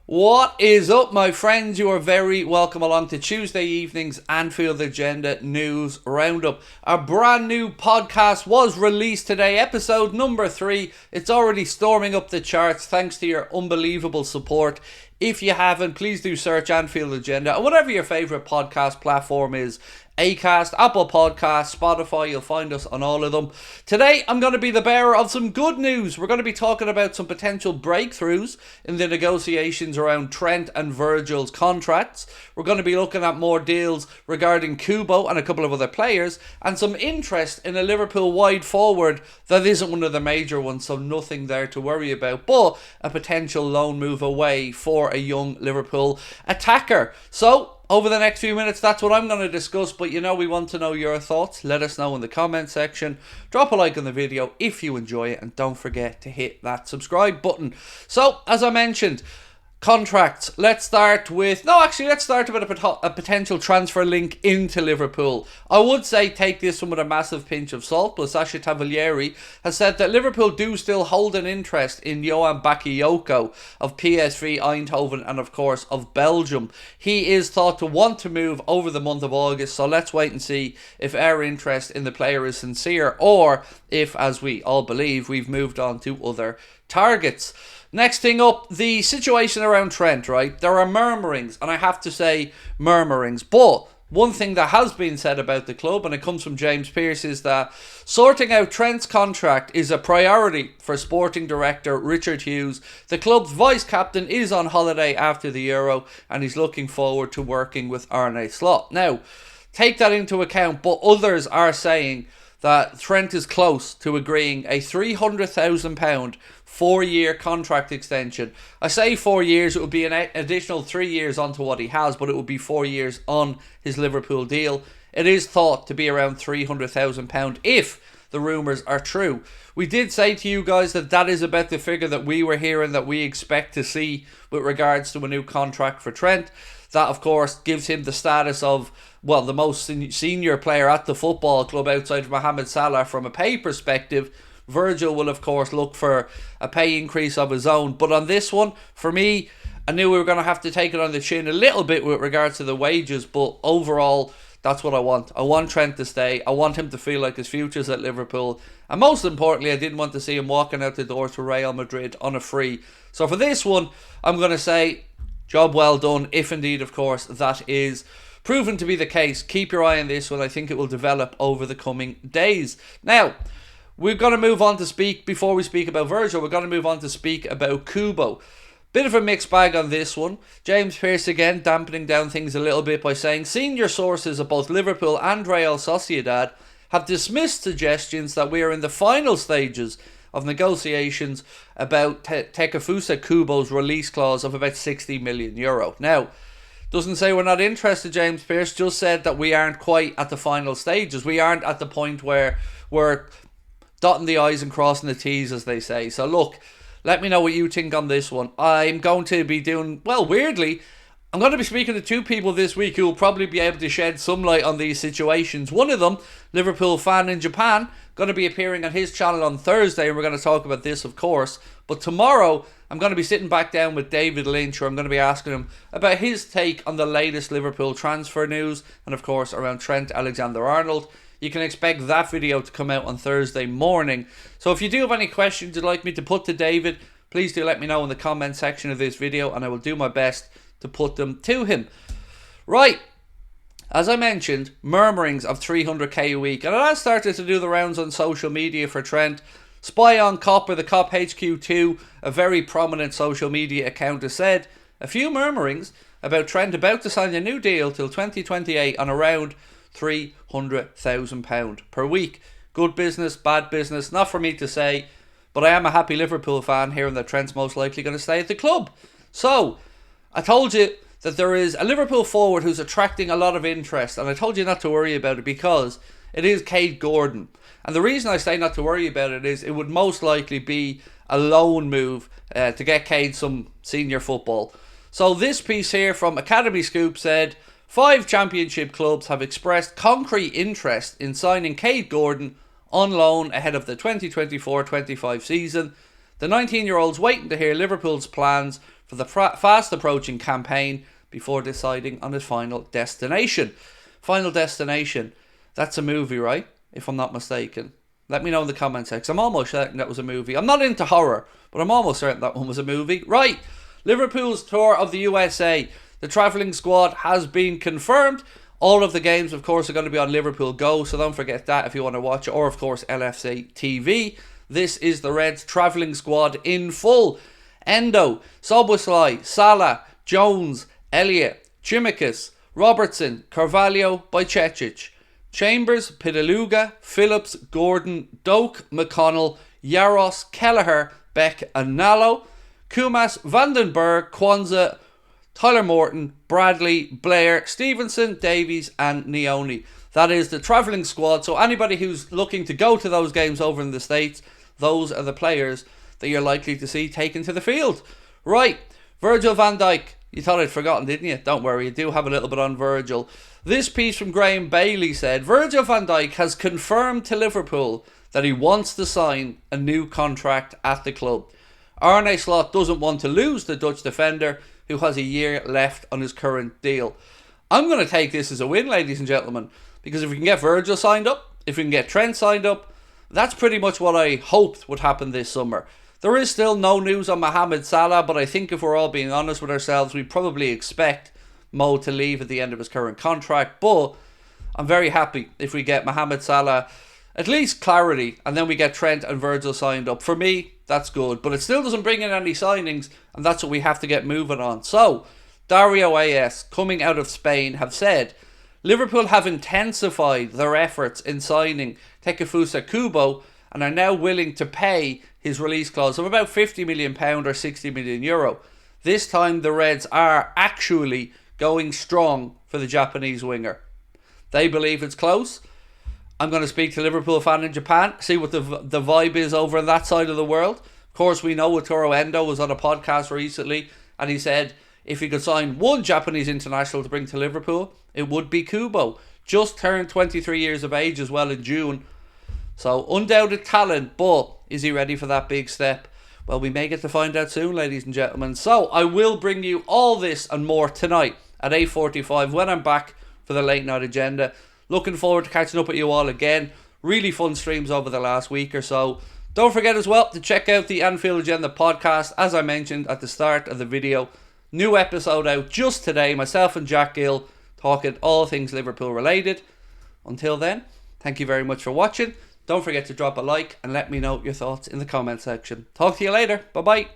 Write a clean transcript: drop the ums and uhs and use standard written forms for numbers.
What is up, my friends? You are very welcome along to Tuesday evening's Anfield Agenda News Roundup. Our brand new podcast was released today, episode number 3. It's already storming up the charts thanks to your unbelievable support. If you haven't, please do search Anfield Agenda and whatever your favourite podcast platform is. Acast, Apple Podcasts, Spotify, you'll find us on all of them. Today, I'm going to be the bearer of some good news. We're going to be talking about some potential breakthroughs in the negotiations around Trent and Virgil's contracts. We're going to be looking at more deals regarding KUBO and a couple of other players, and some interest in a Liverpool wide forward that isn't one of the major ones, so nothing there to worry about, but a potential loan move away for a young Liverpool attacker. So, over the next few minutes, that's what I'm going to discuss, but we want to know your thoughts. Let us know in the comment section. Drop a like on the video if you enjoy it, and don't forget to hit that subscribe button. So, as I mentioned, contracts. Let's start with a potential transfer link into Liverpool. I would say take this one with a massive pinch of salt, but Sasha Tavolieri has said that Liverpool do still hold an interest in Johan Bakayoko of PSV Eindhoven and of course of Belgium. He is thought to want to move over the month of August, so let's wait and see if our interest in the player is sincere or if, as we all believe, we've moved on to other targets. Next thing up, the situation around Trent, right? There are murmurings, and I have to say murmurings, but one thing that has been said about the club, and it comes from James Pearce, is that sorting out Trent's contract is a priority for sporting director Richard Hughes. The club's vice captain is on holiday after the Euro, and he's looking forward to working with Arne Slot. Now, take that into account, but others are saying that Trent is close to agreeing a £300,000 4-year contract extension. I say 4 years, it would be an additional 3 years onto what he has, but it would be 4 years on his Liverpool deal. It is thought to be around £300,000 if the rumours are true. We did say to you guys that that is about the figure that we were hearing that we expect to see with regards to a new contract for Trent. That, of course, gives him the status of, well, the most senior player at the football club outside of Mohamed Salah from a pay perspective. Virgil will, of course, look for a pay increase of his own. But on this one, for me, I knew we were going to have to take it on the chin a little bit with regards to the wages. But overall, that's what I want. I want Trent to stay. I want him to feel like his future's at Liverpool. And most importantly, I didn't want to see him walking out the door to Real Madrid on a free. So for this one, I'm going to say, job well done. If indeed, of course, that is proven to be the case. Keep your eye on this one. I think it will develop over the coming days. Now, we're going to move on to speak, before we speak about Virgil, we're going to move on to speak about KUBO. Bit of a mixed bag on this one. James Pearce again dampening down things a little bit by saying senior sources of both Liverpool and Real Sociedad have dismissed suggestions that we are in the final stages of negotiations about Takefusa Kubo's release clause of about €60 million. Now, doesn't say we're not interested, James Pearce, just said that we aren't quite at the final stages. We aren't at the point where we're dotting the I's and crossing the T's, as they say. So look, let me know what you think on this one. I'm going to be doing, well, weirdly, I'm going to be speaking to two people this week who will probably be able to shed some light on these situations. One of them, Liverpool fan in Japan, going to be appearing on his channel on Thursday, and we're going to talk about this, of course. But tomorrow, I'm going to be sitting back down with David Lynch, where I'm going to be asking him about his take on the latest Liverpool transfer news, and of course around Trent Alexander-Arnold. You can expect that video to come out on Thursday morning. So if you do have any questions you'd like me to put to David, please do let me know in the comment section of this video, and I will do my best to put them to him. Right, as I mentioned, murmurings of 300k a week, and it has started to do the rounds on social media for Trent. Spy on Cop, or the Cop HQ2, a very prominent social media account, has said a few murmurings about Trent about to sign a new deal till 2028 on around £300,000 per week. Good business, bad business, not for me to say, but I am a happy Liverpool fan hearing that Trent's most likely going to stay at the club. So, I told you that there is a Liverpool forward who's attracting a lot of interest, and I told you not to worry about it because it is Craig Houlden. And the reason I say not to worry about it is it would most likely be a loan move to get Cade some senior football. So this piece here from Academy Scoop said, 5 championship clubs have expressed concrete interest in signing Craig Houlden on loan ahead of the 2024-25 season. The 19-year-old's waiting to hear Liverpool's plans for the fast-approaching campaign before deciding on his final destination. Final Destination. That's a movie, right? If I'm not mistaken. Let me know in the comment section. I'm almost certain that was a movie. I'm not into horror, but I'm almost certain that one was a movie. Right. Liverpool's tour of the USA. The travelling squad has been confirmed. All of the games, of course, are going to be on Liverpool Go, so don't forget that if you want to watch it. Or, of course, LFC TV. This is the Reds travelling squad in full. Endo, Szoboszlai, Salah, Jones, Elliott, Chimikas, Robertson, Carvalho, Bajcetic, Chambers, Pitaluga, Phillips, Gordon, Doak, McConnell, Yaros, Kelleher, Beck and Nallo, Kumas, Vandenberg, Kwanzaa, Tyler Morton, Bradley, Blair, Stevenson, Davies and Neone. That is the travelling squad. So anybody who's looking to go to those games over in the States, those are the players that you're likely to see taken to the field. Right, Virgil van Dijk. You thought I'd forgotten, didn't you? Don't worry, you do have a little bit on Virgil. This piece from Graham Bailey said, Virgil van Dijk has confirmed to Liverpool that he wants to sign a new contract at the club. Arne Slot doesn't want to lose the Dutch defender who has a year left on his current deal. I'm going to take this as a win, ladies and gentlemen, because if we can get Virgil signed up, if we can get Trent signed up, that's pretty much what I hoped would happen this summer. There is still no news on Mohamed Salah, but I think if we're all being honest with ourselves, we probably expect Mo to leave at the end of his current contract. But I'm very happy if we get Mohamed Salah at least clarity, and then we get Trent and Virgil signed up. For me, that's good, but it still doesn't bring in any signings, and that's what we have to get moving on. So, Dario AS, coming out of Spain, have said Liverpool have intensified their efforts in signing Takefusa Kubo and are now willing to pay his release clause of about £50 million or €60 million. This time the Reds are actually going strong for the Japanese winger. They believe it's close. I'm going to speak to a Liverpool fan in Japan, see what the vibe is over on that side of the world. Of course, we know Wataru Endo was on a podcast recently, and he said if he could sign one Japanese international to bring to Liverpool, it would be Kubo. Just turned 23 years of age as well in June. So, undoubted talent, but is he ready for that big step? Well, we may get to find out soon, ladies and gentlemen. So, I will bring you all this and more tonight at 8:45 when I'm back for the late night agenda. Looking forward to catching up with you all again. Really fun streams over the last week or so. Don't forget as well to check out the Anfield Agenda podcast, as I mentioned at the start of the video. New episode out just today. Myself and Jack Gill talking all things Liverpool related. Until then, thank you very much for watching. Don't forget to drop a like and let me know your thoughts in the comment section. Talk to you later. Bye bye.